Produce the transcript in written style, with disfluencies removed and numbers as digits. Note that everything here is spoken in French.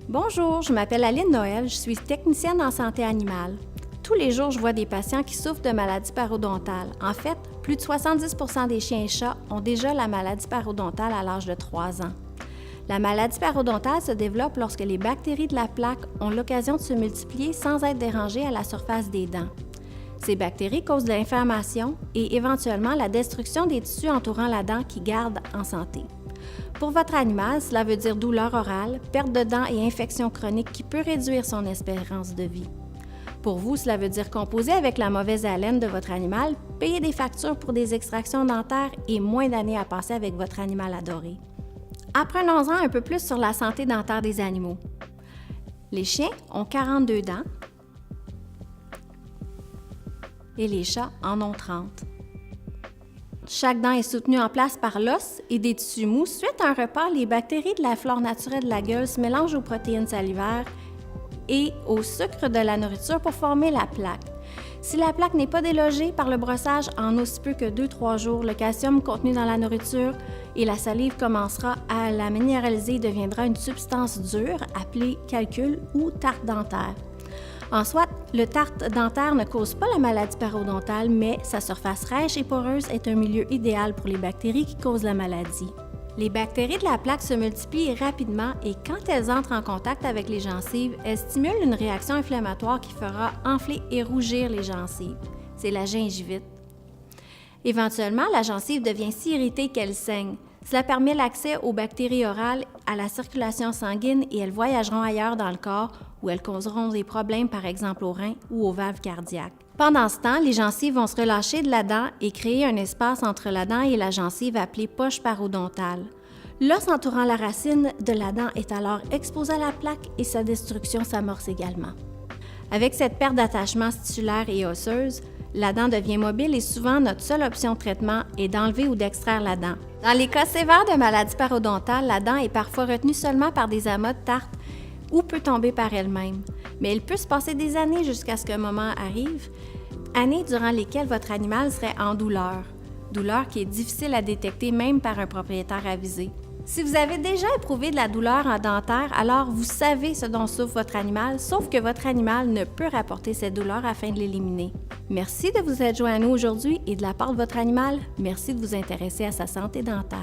Bonjour, je m'appelle Aline Noël, je suis technicienne en santé animale. Tous les jours, je vois des patients qui souffrent de maladies parodontales. En fait, plus de 70 des chiens et chats ont déjà la maladie parodontale à l'âge de 3 ans. La maladie parodontale se développe lorsque les bactéries de la plaque ont l'occasion de se multiplier sans être dérangées à la surface des dents. Ces bactéries causent de l'inflammation et éventuellement la destruction des tissus entourant la dent qui garde en santé. Pour votre animal, cela veut dire douleur orale, perte de dents et infection chronique qui peut réduire son espérance de vie. Pour vous, cela veut dire composer avec la mauvaise haleine de votre animal, payer des factures pour des extractions dentaires et moins d'années à passer avec votre animal adoré. Apprenons-en un peu plus sur la santé dentaire des animaux. Les chiens ont 42 dents et les chats en ont 30. Chaque dent est soutenue en place par l'os et des tissus mous. Suite à un repas, les bactéries de la flore naturelle de la gueule se mélangent aux protéines salivaires et au sucre de la nourriture pour former la plaque. Si la plaque n'est pas délogée par le brossage en aussi peu que 2-3 jours, le calcium contenu dans la nourriture et la salive commencera à la minéraliser et deviendra une substance dure appelée calcul ou tarte dentaire. En soi, le tarte dentaire ne cause pas la maladie parodontale, mais sa surface rêche et poreuse est un milieu idéal pour les bactéries qui causent la maladie. Les bactéries de la plaque se multiplient rapidement et quand elles entrent en contact avec les gencives, elles stimulent une réaction inflammatoire qui fera enfler et rougir les gencives. C'est la gingivite. Éventuellement, la gencive devient si irritée qu'elle saigne. Cela permet l'accès aux bactéries orales à la circulation sanguine et elles voyageront ailleurs dans le corps où elles causeront des problèmes, par exemple aux reins ou aux valves cardiaques. Pendant ce temps, les gencives vont se relâcher de la dent et créer un espace entre la dent et la gencive appelé poche parodontale. L'os entourant la racine de la dent est alors exposé à la plaque et sa destruction s'amorce également. Avec cette perte d'attachement tissulaire et osseuse, la dent devient mobile et souvent notre seule option de traitement est d'enlever ou d'extraire la dent. Dans les cas sévères de maladie parodontale, la dent est parfois retenue seulement par des amas de tarte ou peut tomber par elle-même. Mais il peut se passer des années jusqu'à ce qu'un moment arrive, années durant lesquelles votre animal serait en douleur. Douleur qui est difficile à détecter même par un propriétaire avisé. Si vous avez déjà éprouvé de la douleur en dentaire, alors vous savez ce dont souffre votre animal, sauf que votre animal ne peut rapporter cette douleur afin de l'éliminer. Merci de vous être joint à nous aujourd'hui et de la part de votre animal, merci de vous intéresser à sa santé dentaire.